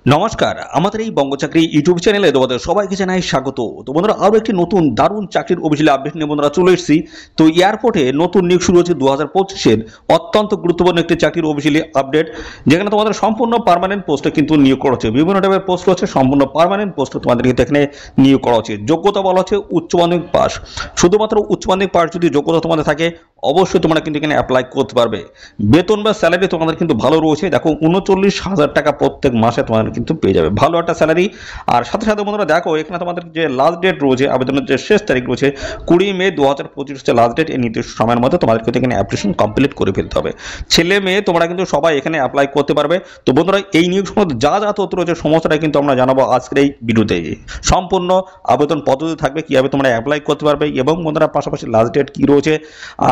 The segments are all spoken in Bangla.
নমস্কার, আমাদের এই বঙ্গচাকরি ইউটিউব চ্যানেলে তোমাদের সবাইকে জানাই স্বাগত। তো বন্ধুরা, আরও একটি নতুন দারুণ চাকরির অফিসিয়ালি আপডেট নিয়ে বন্ধুরা চলে এসেছি। তো এয়ারপোর্টে নতুন নিয়োগ শুরু হচ্ছে 2025-এর অত্যন্ত গুরুত্বপূর্ণ একটি চাকরির অফিসিয়ালি আপডেট, যেখানে তোমাদের সম্পূর্ণ পার্মানেন্ট পোস্টে কিন্তু নিয়োগ করা হচ্ছে। বিভিন্ন টাইপের পোস্ট রয়েছে, সম্পূর্ণ পার্মানেন্ট পোস্টে তোমাদের কিন্তু এখানে নিয়োগ করা হচ্ছে। যোগ্যতা বলা হচ্ছে উচ্চ মাধ্যমিক পাস। শুধুমাত্র উচ্চ মাধ্যমিক পাস যদি যোগ্যতা তোমাদের থাকে, অবশ্যই তোমরা কিন্তু এখানে অ্যাপ্লাই করতে পারবে। বেতন বা স্যালারি তোমাদের কিন্তু ভালো রয়েছে। দেখো, 39,000 টাকা প্রত্যেক মাসে তোমাদের কিন্তু পেয়ে যাবে, ভালো একটা স্যালারি। আর সাথে সাথে বন্ধুরা দেখো, এখানে তোমাদের যে লাস্ট ডেট রয়েছে, আবেদনের যে শেষ তারিখ রয়েছে 20 মে 2025 হচ্ছে লাস্ট ডেট। এই নির্দিষ্ট সময়ের মধ্যে তোমাদের কিন্তু এখানে অ্যাপ্লিকেশন কমপ্লিট করে ফেলতে হবে। ছেলে মেয়ে তোমরা কিন্তু সবাই এখানে অ্যাপ্লাই করতে পারবে। তো বন্ধুরা, এই নিয়োগ সম্বন্ধে যা যা তথ্য রয়েছে সমস্তটাই কিন্তু আমরা জানাবো আজকের এই ভিডিওতে। সম্পূর্ণ আবেদন পদ্ধতি থাকবে, কিভাবে তোমরা অ্যাপ্লাই করতে পারবে, এবং বন্ধুরা পাশাপাশি লাস্ট ডেট কি রয়েছে,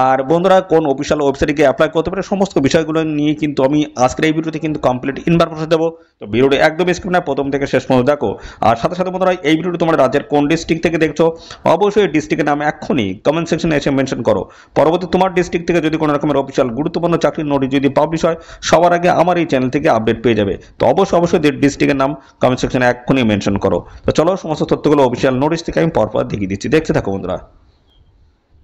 আর বন্ধুরা কোন অফিসিয়াল ওয়েবসাইটে গিয়ে অ্যাপ্লাই করতে পারে, সমস্ত বিষয়গুলো নিয়ে কিন্তু আমি আজকের এই ভিডিওতে কিন্তু কমপ্লিট ইনফরমেশন দেবো। তো ভিডিওটি একদম স্ক্রিন না, প্রথম থেকে শেষ পর্যন্ত দেখো। আর সাথে সাথে বন্ধুরা, এই ভিডিওটি তোমরা রাজ্যের কোন ডিস্ট্রিক্ট থেকে দেখছো, অবশ্যই ডিস্ট্রিক্টের নাম এক্ষুনি কমেন্ট সেকশনে এসে মেনশন করো। পরবর্তী তোমার ডিস্ট্রিক্ট থেকে যদি কোনো রকমের অফিসিয়াল গুরুত্বপূর্ণ চাকরির নোটিশ যদি পাবলিশ হয়, সবার আগে আমার এই চ্যানেল থেকে আপডেট পেয়ে যাবে। তো অবশ্যই ডিস্ট্রিক্টের নাম কমেন্ট সেকশনে এক্ষুনি মেনশন করো। তো চলো, সমস্ত তথ্যগুলো অফিসিয়াল নোটিশ থেকে আমি পরপর দেখিয়ে দিচ্ছি, দেখতে থাকো বন্ধুরা।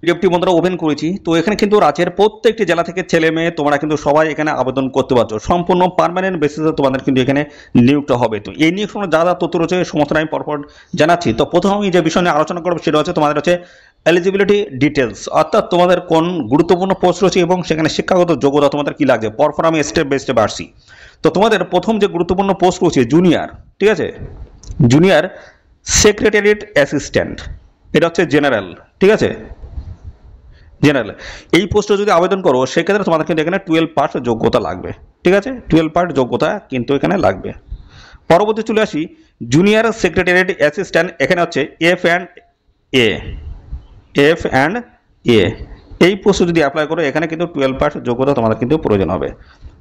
পিডিএফটি বন্ধুরা ওপেন করেছি। তো এখানে কিন্তু রাজ্যের প্রত্যেকটি জেলা থেকে ছেলে মেয়ে তোমরা কিন্তু সবাই এখানে আবেদন করতে পারছো। সম্পূর্ণ পার্মানেন্ট বেসিসে তোমাদের কিন্তু এখানে নিয়োগটা হবে। তো এই নিয়োগ যা যা তথ্য রয়েছে সমস্ত আমি পরপর জানাচ্ছি। তো প্রথমে আমি যে বিষয় নিয়ে আলোচনা করবো সেটা হচ্ছে তোমাদের হচ্ছে এলিজিবিলিটি ডিটেলস, অর্থাৎ তোমাদের কোন গুরুত্বপূর্ণ পোস্ট রয়েছে এবং সেখানে শিক্ষাগত যোগ্যতা তোমাদের কি লাগছে। পরপর আমি স্টেপ বাই স্টেপ আসছি। তো তোমাদের প্রথম যে গুরুত্বপূর্ণ পোস্ট রয়েছে জুনিয়র, ঠিক আছে, জুনিয়র সেক্রেটারিয়েট অ্যাসিস্ট্যান্ট, এটা হচ্ছে জেনারেল, ঠিক আছে, জেনারেল। এই পোস্টে যদি আবেদন করো সেক্ষেত্রে তোমাদের কিন্তু এখানে 12 পাস যোগ্যতা লাগবে, ঠিক আছে, 12 পাস যোগ্যতা কিন্তু এখানে লাগবে। পরবর্তী চলে আসি জুনিয়র সেক্রেটারিয়েট অ্যাসিস্ট্যান্ট, এখানে হচ্ছে এফ অ্যান্ড এ। এই পোস্টে যদি অ্যাপ্লাই করো এখানে কিন্তু 12 পাস যোগ্যতা তোমাদের কিন্তু প্রয়োজন হবে,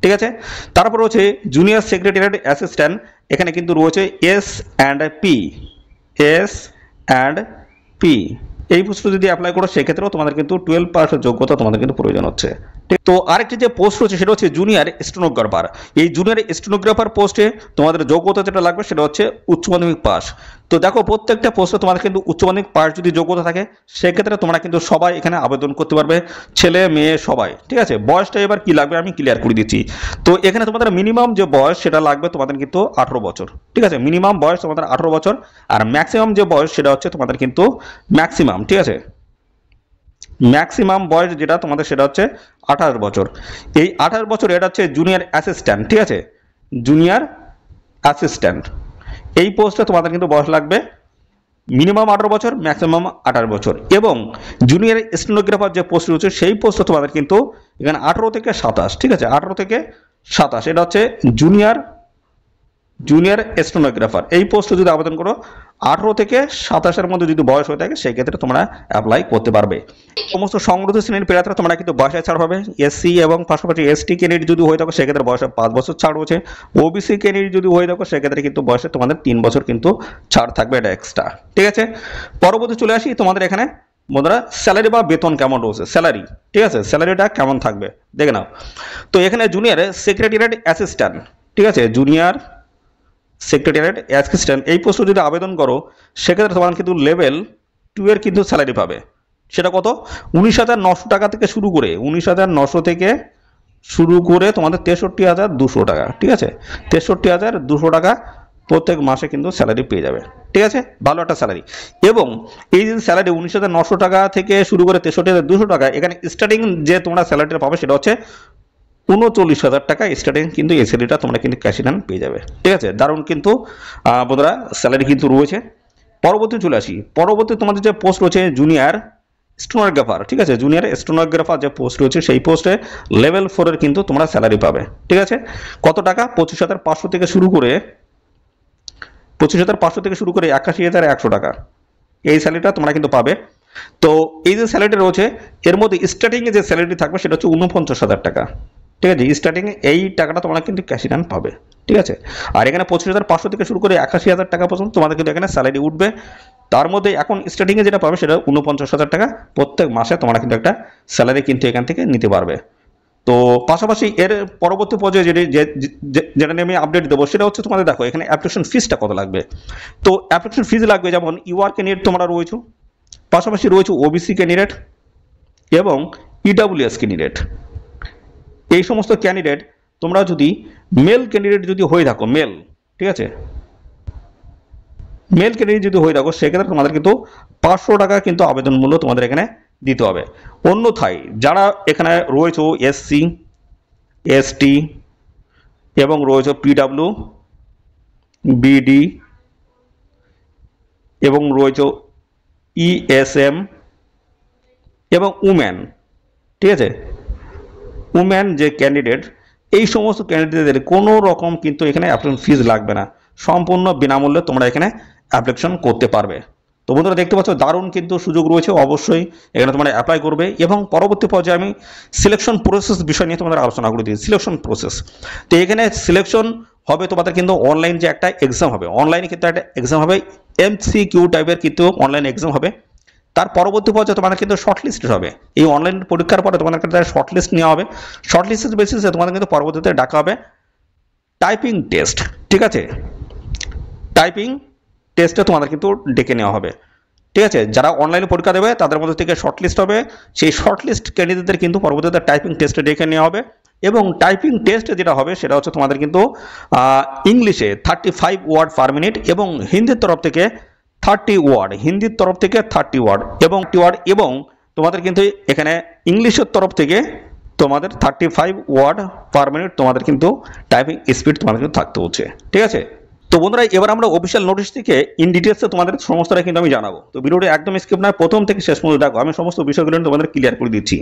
ঠিক আছে। তারপর রয়েছে জুনিয়র সেক্রেটারিয়েট অ্যাসিস্ট্যান্ট, এখানে কিন্তু রয়েছে এস অ্যান্ড পি। এই পোস্টে যদি অ্যাপ্লাই করো সেক্ষেত্রেও তোমাদের কিন্তু 12 পাস যোগ্যতা তোমাদের কিন্তু প্রয়োজন হচ্ছে। তো আরেকটি যে পোস্ট রয়েছে সেটা হচ্ছে জুনিয়র স্টেনোগ্রাফার। এই জুনিয়র স্টেনোগ্রাফার পোস্টে তোমাদের যোগ্যতা যেটা লাগবে সেটা হচ্ছে উচ্চ মাধ্যমিক পাস। তো দেখো, প্রত্যেকটা পোস্টে তোমাদের কিন্তু উচ্চ মাধ্যমিক পাস যদি যোগ্যতা থাকে সেক্ষেত্রে তোমরা কিন্তু সবাই এখানে আবেদন করতে পারবে, ছেলে মেয়ে সবাই, ঠিক আছে। বয়সটা এবার কি লাগবে আমি ক্লিয়ার করে দিচ্ছি। তো এখানে তোমাদের মিনিমাম যে বয়স সেটা লাগবে তোমাদের কিন্তু 18 বছর, ঠিক আছে, মিনিমাম বয়স তোমাদের 18 বছর। আর ম্যাক্সিমাম যে বয়স সেটা হচ্ছে তোমাদের কিন্তু ম্যাক্সিমাম, ঠিক আছে, ম্যাক্সিমাম বয়স যেটা তোমাদের সেটা হচ্ছে 28 বছর। এই 28 বছর এটা হচ্ছে জুনিয়র অ্যাসিস্ট্যান্ট, ঠিক আছে, জুনিয়র অ্যাসিস্ট্যান্ট। এই পোস্টে তোমাদের কিন্তু বয়স লাগবে মিনিমাম 18 বছর, ম্যাক্সিমাম 28 বছর। এবং জুনিয়র স্টেনোগ্রাফার যে পোস্ট রয়েছে সেই পোস্টে তোমাদের কিন্তু এখানে 18 থেকে 27, ঠিক আছে, 18 থেকে 27 এটা হচ্ছে জুনিয়র স্টেনোগ্রাফার। এই পোস্টে যদি আবেদন করো 18 থেকে 27-এর মধ্যে যদি বয়স হয়ে থাকে সেই ক্ষেত্রে তোমরা অ্যাপ্লাই করতে পারবে। সমস্ত সংগঠিত শ্রেণীর প্রার্থীরা তোমরা কিন্তু বয়সে ছাড় পাবে। এসসি এবং পাশাপাশি এসটি ক্যান্ডিডেট যদি হয়ে থাকো সেক্ষেত্রে বয়সে 5 বছর ছাড় রয়েছে। ওবিসি ক্যান্ডিডেট যদি হয়ে থাকো সেক্ষেত্রে কিন্তু বয়সে তোমাদের 3 বছর কিন্তু ছাড় থাকবে, এটা এক্সট্রা, ঠিক আছে। পরবর্তী চলে আসি তোমাদের এখানে বন্ধুরা স্যালারি বা বেতন কেমন রয়েছে, স্যালারি, ঠিক আছে, স্যালারিটা কেমন থাকবে দেখে নাও। তো এখানে জুনিয়র সেক্রেটারিয়েট অ্যাসিস্ট্যান্ট, ঠিক আছে, জুনিয়র সেক্রেটারিয়েট অ্যাসিস্ট্যান্ট এই পোস্টে যদি আবেদন করো সেক্ষেত্রে তোমার কিন্তু লেভেল 2 এর কিন্তু স্যালারি পাবে। সেটা কত, 19,900 টাকা থেকে শুরু করে 19,900 থেকে শুরু করে তোমাদের 63,200 টাকা, ঠিক আছে, 63,200 টাকা প্রত্যেক মাসে কিন্তু স্যালারি পেয়ে যাবে, ঠিক আছে, ভালো একটা স্যালারি। এবং এই যে স্যালারি 19,900 টাকা থেকে শুরু করে 63,200 টাকা, এখানে স্টার্টিং যে তোমরা স্যালারিটা পাবে সেটা হচ্ছে 39,000 টাকা স্টার্টিং কিন্তু এই স্যালারিটা তোমরা কিন্তু ক্যাশ ইন পেয়ে যাবে, ঠিক আছে। দারুণ কিন্তু বন্ধুরা স্যালারি কিন্তু রয়েছে। পরবর্তী চলে আসি, পরবর্তী তোমাদের যে পোস্ট রয়েছে জুনিয়র স্টেনোগ্রাফার, ঠিক আছে, জুনিয়র স্টেনোগ্রাফার যে পোস্ট রয়েছে সেই পোস্টে লেভেল 4 এর কিন্তু তোমরা স্যালারি পাবে, ঠিক আছে। কত টাকা, 25,500 থেকে শুরু করে 81,100 টাকা এই স্যালারিটা তোমরা কিন্তু পাবে। তো এই যে স্যালারিটা রয়েছে এর মধ্যে স্টার্টিং এ যে স্যালারি থাকবে সেটা হচ্ছে 49,000 টাকা, ঠিক আছে, স্টার্টিং এই টাকাটা তোমরা কিন্তু ক্যাশ ইন পাবে, ঠিক আছে। আর এখানে 25,500 থেকে শুরু করে 81,000 টাকা পর্যন্ত তোমাদের কিন্তু এখানে স্যালারি উঠবে। তার মধ্যে এখন স্টার্টিং এ যেটা পাবে সেটা 49,000 টাকা প্রত্যেক মাসে তোমরা কিন্তু একটা স্যালারি কিন্তু এখান থেকে নিতে পারবে। তো পাশাপাশি এর পরবর্তী পর্যায়ে যেটা নিয়ে আমি আপডেট দেবো সেটা হচ্ছে তোমাদের দেখো এখানে অ্যাপ্লিকেশন ফিসটা কত লাগবে। তো অ্যাপ্লিকেশন ফিস লাগবে যেমন ইউআর ক্যান্ডিডেট তোমরা রয়েছো, পাশাপাশি রয়েছে ওবিসি ক্যান্ডিডেট এবং ইডাব্লিউএস ক্যান্ডিডেট। এই সমস্ত ক্যান্ডিডেট তোমরা যদি মেল ক্যান্ডিডেট যদি হয়ে থাকো, মেল, ঠিক আছে, মেল ক্যান্ডিডেট যদি হয়ে থাকো সেক্ষেত্রে তোমাদের কিন্তু 500 টাকা কিন্তু আবেদন মূল্য তোমাদের এখানে দিতে হবে। অন্যথায় যারা এখানে রয়েছে এসসি, এসটি এবং রয়েছে পিডাব্লিউ, বিডি এবং রয়েছে ইএসএম এবং উমেন, ঠিক আছে, উমেন যে ক্যান্ডিডেট, এই সমস্ত ক্যান্ডিডেটদের কোনো রকম কিন্তু এখানে অ্যাপ্লিকেশন ফিজ লাগবে না, সম্পূর্ণ বিনামূল্যে তোমরা এখানে অ্যাপ্লিকেশন করতে পারবে। তো বন্ধুরা দেখতে পাচ্ছ দারুণ কিন্তু সুযোগ রয়েছে, অবশ্যই এখানে তোমরা অ্যাপ্লাই করবে। এবং পরবর্তী পর্যায়ে আমি সিলেকশন প্রসেস বিষয় নিয়ে তোমাদের আলোচনা করে দিই। সিলেকশন প্রসেস, তো এখানে সিলেকশন হবে তোমাদের কিন্তু অনলাইন যে একটা এক্সাম হবে, অনলাইনে কিন্তু একটা এক্সাম হবে, এমসিকিউ টাইপের কিন্তু অনলাইন এক্সাম হবে। তার পরবর্তী পর্যায়ে তোমাদের কিন্তু শর্টলিস্টেড হবে। এই অনলাইন পরীক্ষার পরে তোমাদের কিন্তু শর্টলিস্ট নেওয়া হবে, শর্টলিস্টের বেসিসে তোমাদের কিন্তু পরবর্তীতে ডাকা হবে টাইপিং টেস্ট, ঠিক আছে, টাইপিং টেস্টে তোমাদের কিন্তু ডেকে নেওয়া হবে, ঠিক আছে। যারা অনলাইনে পরীক্ষা দেবে তাদের মধ্যে থেকে শর্টলিস্ট হবে, সেই শর্টলিস্ট ক্যান্ডিডেটদের কিন্তু পরবর্তীতে টাইপিং টেস্টে ডেকে নেওয়া হবে। এবং টাইপিং টেস্ট যেটা হবে সেটা হচ্ছে তোমাদের কিন্তু ইংলিশে 35 ওয়ার্ড পার মিনিট এবং হিন্দির তরফ থেকে 30 ওয়ার্ড, হিন্দির তরফ থেকে 30 ওয়ার্ড এবং তোমাদের কিন্তু এখানে ইংলিশের তরফ থেকে তোমাদের 35 ওয়ার্ড পার মিনিট তোমাদের কিন্তু টাইপিং স্পিড তোমাদের কিন্তু থাকতে হচ্ছে, ঠিক আছে। তো বন্ধুরা এবার আমরা অফিসিয়াল নোটিশ থেকে ইন ডিটেলসে তোমাদের সমস্তটা কিন্তু আমি জানাবো। তো ভিডিওটি একদম স্কিপ নয়, প্রথম থেকে শেষ পর্যন্ত দেখো, আমি সমস্ত বিষয়গুলো তোমাদের ক্লিয়ার করে দিচ্ছি।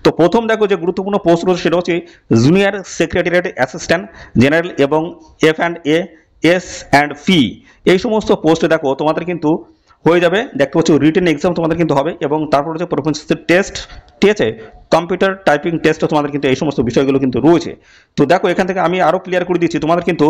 তো প্রথম দেখো যে গুরুত্বপূর্ণ পোস্ট রয়েছে সেটা হচ্ছে জুনিয়র সেক্রেটারিয়েট অ্যাসিস্ট্যান্ট জেনারেল এবং F&A, S&P, এই সমস্ত পোস্টে দেখো তোমাদের কিন্তু হয়ে যাবে। দেখতে পাচ্ছ রিটেন এক্সাম তোমাদের কিন্তু হবে এবং তারপর হচ্ছে প্রফেশনাল টেস্ট, ঠিক আছে, কম্পিউটার টাইপিং টেস্টও তোমাদের কিন্তু এই সমস্ত বিষয়গুলো কিন্তু রয়েছে। তো দেখো এখান থেকে আমি আরও ক্লিয়ার করে দিচ্ছি, তোমাদের কিন্তু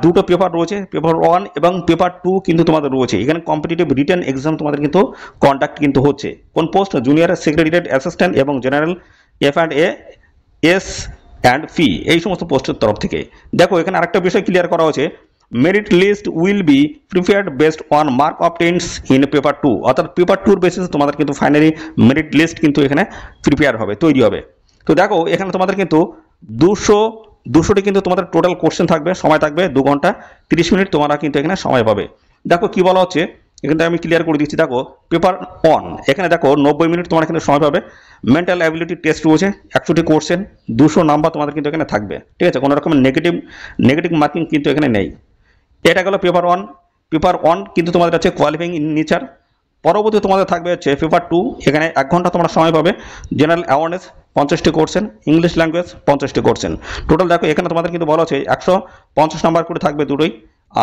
দুটো পেপার রয়েছে, পেপার 1 এবং পেপার 2 কিন্তু তোমাদের রয়েছে। এখানে কম্পিটিটিভ রিটেন এক্সাম তোমাদের কিন্তু কন্ডাক্ট কিন্তু হচ্ছে। কোন পোস্ট? জুনিয়র সেক্রেটারিয়েট অ্যাসিস্ট্যান্ট এবং জেনারেল F&A, S&P, এই সমস্ত পোস্টের তরফ থেকে। দেখো এখানে আরেকটা বিষয় ক্লিয়ার করা হয়েছে, merit list will be prepared based on mark obtains in paper 2, অর্থাৎ পেপার 2 বেসিসে তোমাদের কিন্তু ফাইনালি মেরিট লিস্ট কিন্তু এখানে প্রিপেয়ার হবে, তৈরি হবে। তো দেখো এখানে তোমাদের কিন্তু 200টি কিন্তু তোমাদের টোটাল কোশ্চেন থাকবে, সময় থাকবে 2 ঘন্টা 30 মিনিট তোমরা কিন্তু এখানে সময় পাবে। দেখো কি বলা হচ্ছে এখানে আমি ক্লিয়ার করে দিচ্ছি। দেখো পেপার 1 এখানে দেখো 90 মিনিট তোমরা কিন্তু সময় পাবে। মেন্টাল অ্যাবিলিটি টেস্ট রয়েছে 100টি কোশ্চেন, 200 নাম্বার তোমাদের কিন্তু এখানে থাকবে, ঠিক আছে, কোনো রকমের নেগেটিভ মার্কিং কিন্তু এখানে নেই। এটা গেল পেপার 1। পেপার 1 কিন্তু তোমাদের আছে কোয়ালিফাইং ইন নেচার। পরবর্তী তোমাদের থাকবে হচ্ছে পেপার 2, এখানে 1 ঘন্টা তোমরা সময় পাবে। জেনারেল অ্যাওয়ারনেস 50টি কোশ্চেন, ইংলিশ ল্যাঙ্গুয়েজ 50টি কোশ্চেন। টোটাল দেখো এখানে তোমাদের কিন্তু বলা হচ্ছে 150 নাম্বার করে থাকবে দুটোই।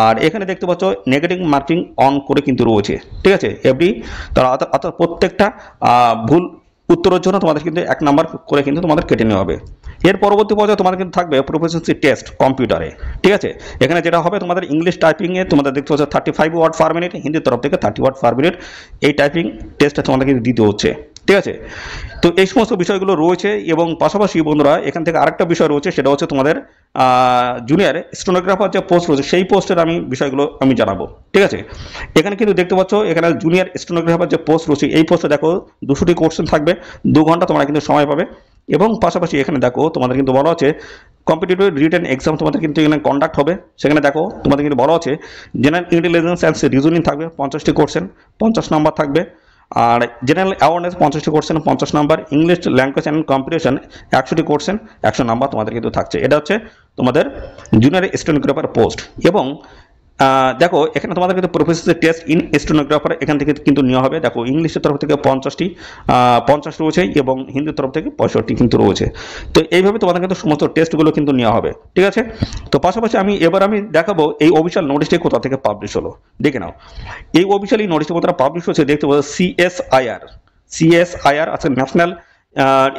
আর এখানে দেখতে পাচ্ছ নেগেটিভ মার্কিং অন করে কিন্তু রয়েছে, ঠিক আছে, এভরি, অর্থাৎ প্রত্যেকটা ভুল উত্তরের জন্য তোমাদের কিন্তু 1 নাম্বার করে কিন্তু তোমাদের কেটে নেওয়া হবে। এর পরবর্তী পর্যায়ে তোমাদের কিন্তু থাকবে প্রফিসিয়েন্সি টেস্ট কম্পিউটারে, ঠিক আছে। এখানে যেটা হবে তোমাদের ইংলিশ টাইপিংয়ে তোমাদের দেখতে পাচ্ছ 35 ওয়ার্ড পার মিনিট, হিন্দির তরফ থেকে 30 ওয়ার্ড পার মিনিট, এই টাইপিং টেস্টটা তোমাদের কিন্তু দিতে হচ্ছে, ঠিক আছে। তো এই সমস্ত বিষয়গুলো রয়েছে এবং পাশাপাশি বন্ধুরা এখান থেকে আরেকটা বিষয় রয়েছে সেটা হচ্ছে তোমাদের জুনিয়র স্টেনোগ্রাফার যে পোস্ট রয়েছে সেই পোস্টের বিষয়গুলো আমি জানাবো, ঠিক আছে। এখানে কিন্তু দেখতে পাচ্ছ এখানে জুনিয়র স্টেনোগ্রাফার যে পোস্ট রয়েছে এই পোস্টে দেখো 200টি কোশ্চেন থাকবে, 2 ঘন্টা তোমরা কিন্তু সময় পাবে। এবং পাশাপাশি এখানে দেখো তোমাদের কিন্তু বলা হচ্ছে কম্পিটিটিভ রিটেন এক্সাম তোমাদের কিন্তু এখানে কন্ডাক্ট হবে। সেখানে দেখো তোমাদের কিন্তু বলা হচ্ছে জেনারেল ইন্টেলিজেন্স অ্যান্ড রিজনিং থাকবে 50টি কোশ্চেন, 50 নাম্বার থাকবে। আর জেনারেল অ্যাওয়ারনেস 50টি question, 50 number. English language and competition 100টি কোশ্চেন, 100 নাম্বার তোমাদের কিন্তু থাকছে। এটা হচ্ছে তোমাদের জুনিয়র স্টেনোগ্রাফার পোস্ট। এবং দেখো এখানে তোমাদের কিন্তু প্রফেশনাল টেস্ট ইন স্টেনোগ্রাফার এখান থেকে কিন্তু নেওয়া হবে। দেখো ইংলিশের তরফ থেকে 50 রয়েছে এবং হিন্দির তরফ থেকে 65 কিন্তু রয়েছে। তো এইভাবে তোমাদের কিন্তু সমস্ত টেস্টগুলো কিন্তু নেওয়া হবে, ঠিক আছে। তো পাশাপাশি এবার আমি দেখাবো এই অফিসিয়াল নোটিশটি কোথা থেকে পাবলিশ হলো, দেখে নাও। এই অফিসিয়াল নোটিশটি কোথায় পাবলিশ হচ্ছে দেখতে পাচ্ছ CSIR আছে, ন্যাশনাল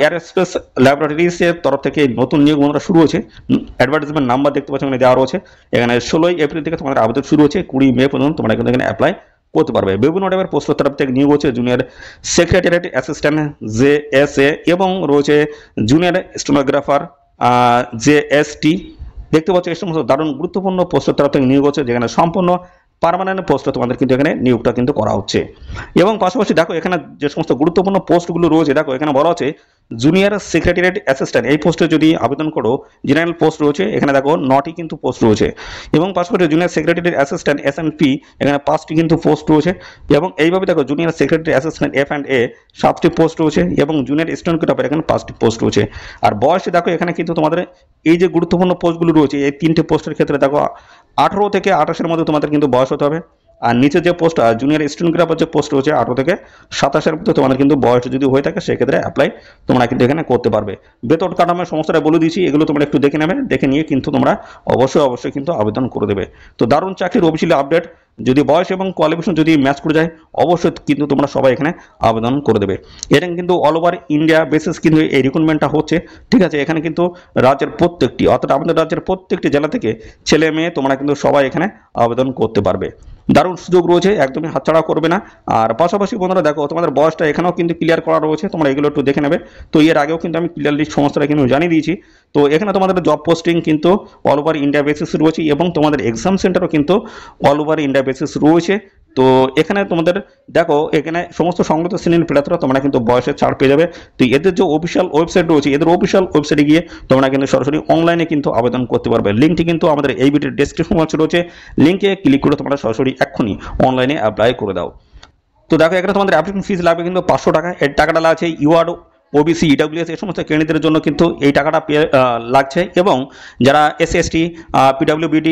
এয়ারস্পেস ল্যাবরেটরিজের তরফ থেকে নতুন নিয়োগ শুরু হয়েছে। অ্যাডভার্টাইজমেন্ট নাম্বার দেখতে পাচ্ছ এখানে দেওয়া রয়েছে। এখানে 16 এপ্রিল থেকে তোমাদের আবেদন শুরু হচ্ছে, 20 মে পর্যন্ত তোমরা কিন্তু এখানে অ্যাপ্লাই করতে পারবে। বিভিন্ন টাইপের পোস্টের তরফ থেকে নিয়োগ হচ্ছে জুনিয়র সেক্রেটারিয়েট অ্যাসিস্ট্যান্ট JSA এবং রয়েছে জুনিয়র স্টেনোগ্রাফার JST। দেখতে পাচ্ছ এই সমস্ত দারুণ গুরুত্বপূর্ণ পোস্টের তরফ থেকে নিয়োগ হচ্ছে, যেখানে সম্পূর্ণ পার্মানেন্ট পোস্টে তোমাদের কিন্তু এখানে নিয়োগটা কিন্তু করা হচ্ছে। এবং পাশাপাশি দেখো এখানে যে সমস্ত গুরুত্বপূর্ণ পোস্টগুলো রয়েছে, দেখো এখানে বলা হচ্ছে জুনিয়র সেক্রেটারিয়েট অ্যাসিস্ট্যান্ট, এই পোস্টে যদি আবেদন করো জেনারেল পোস্ট রয়েছে, এখানে দেখো 9টি কিন্তু পোস্ট রয়েছে। এবং পাশাপাশি জুনিয়র সেক্রেটারিয়েট অ্যাসিস্ট্যান্ট SNP, এখানে 5টি কিন্তু পোস্ট রয়েছে। এবং এইভাবে দেখো জুনিয়র সেক্রেটারি অ্যাসিস্ট্যান্ট F&A 7টি পোস্ট রয়েছে এবং জুনিয়র স্টেনোগ্রাফার এখানে 5টি পোস্ট রয়েছে। আর বয়সে দেখো এখানে কিন্তু তোমাদের এই যে গুরুত্বপূর্ণ পোস্টগুলো রয়েছে, এই 3টে পোস্টের ক্ষেত্রে দেখো 18 থেকে 28-এর মধ্যে তোমাদের কিন্তু বয়স হতে হবে। আর নিচে যে পোস্ট জুনিয়র স্টেনোগ্রাফার যে পোস্ট রয়েছে 18 থেকে 27-এর মধ্যে তোমাদের কিন্তু বয়স যদি হয়ে থাকে সেক্ষেত্রে অ্যাপ্লাই তোমরা কিন্তু এখানে করতে পারবে। বেতন কাঠামোর সমস্যাটা বলে দিয়েছি, এগুলো তোমরা একটু দেখে নেবে, দেখে নিয়ে কিন্তু তোমরা অবশ্যই কিন্তু আবেদন করে দেবে। তো দারুণ চাকরির অফিসিয়াল আপডেট, যদি বয়স এবং কোয়ালিফিকেশন যদি ম্যাচ করে যায় অবশ্যই কিন্তু তোমরা সবাই এখানে আবেদন করে দেবে। এটা কিন্তু অল ওভার ইন্ডিয়া বেসিস কিন্তু এই রিক্রুটমেন্টটা হচ্ছে, ঠিক আছে। এখানে কিন্তু রাজ্যের প্রত্যেকটি, অর্থাৎ আমাদের রাজ্যের প্রত্যেকটি জেলা থেকে ছেলে মেয়ে তোমরা কিন্তু সবাই এখানে আবেদন করতে পারবে। দারুণ সুযোগ রয়েছে, একদমই হাতছাড়া করবে না। আর পাশাপাশি বন্ধুরা দেখো তোমাদের বয়সটা এখানেও কিন্তু ক্লিয়ার করা রয়েছে, তোমরা এগুলো একটু দেখে নেবে। তো এর আগেও কিন্তু আমি ক্লিয়ারলি সমস্যাটা কিন্তু জানিয়ে দিয়েছি। তো এখানে তোমাদের জব পোস্টিং কিন্তু অল ওভার ইন্ডিয়া বেসিস রয়েছে এবং তোমাদের এক্সাম সেন্টারও কিন্তু অল ওভার ইন্ডিয়া বেসিস রয়েছে। তো এখানে তোমাদের দেখো এখানে সমস্ত সংগত শ্রেণীর প্রার্থীরা তোমরা কিন্তু বয়সের ছাড় পেয়ে যাবে। তো এদের যে অফিসিয়াল ওয়েবসাইট রয়েছে, এদের অফিসিয়াল ওয়েবসাইটে গিয়ে তোমরা কিন্তু সরাসরি অনলাইনে কিন্তু আবেদন করতে পারবে। লিঙ্কটি কিন্তু আমাদের এই ভিডিওর ডেসক্রিপশন বক্সে রয়েছে, লিঙ্কে ক্লিক করে তোমরা সরাসরি এক্ষুনি অনলাইনে অ্যাপ্লাই করে দাও। তো দেখো এখানে তোমাদের অ্যাপ্লিকেশন ফিস লাগবে কিন্তু 500 টাকা। এর টাকাটা লাগছে ইউআরও OBC EWS এই সমস্ত ক্যান্ডিডেটদের জন্য কিন্তু এই টাকাটা লাগছে। এবং যারা SC/ST PWBD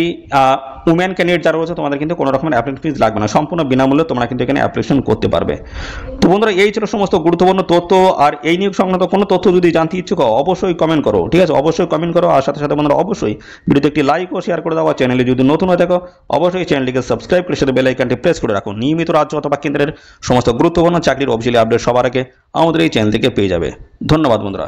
উমেন ক্যান্ডিডেট যারা রয়েছে তোমাদের কিন্তু কোনো রকমের অ্যাপ্লিকেশন ফিস লাগবে না, সম্পূর্ণ বিনামূল্যে তোমরা কিন্তু এখানে অ্যাপ্লিকেশন করতে পারবে। তো বন্ধুরা এই ছিল সমস্ত গুরুত্বপূর্ণ তথ্য। আর এই নিয়োগ সংক্রান্ত কোনো তথ্য যদি জানতে ইচ্ছুক অবশ্যই কমেন্ট করো, ঠিক আছে, অবশ্যই কমেন্ট করো। আর সাথে সাথে বন্ধুরা অবশ্যই ভিডিওতে একটি লাইক ও শেয়ার করে দাও। আর চ্যানেলে যদি নতুন হয়ে থাকো অবশ্যই চ্যানেলটিকে সাবস্ক্রাইব করে সাথে বেল আইকনটি প্রেস করে রাখো। নিয়মিত রাজ্য অথবা কেন্দ্রের সমস্ত গুরুত্বপূর্ণ চাকরির অফিসিয়াল আপডেট সবার আগে আমাদের এই চ্যানেল থেকে পেয়ে যাবে। ধন্যবাদ বন্ধুরা।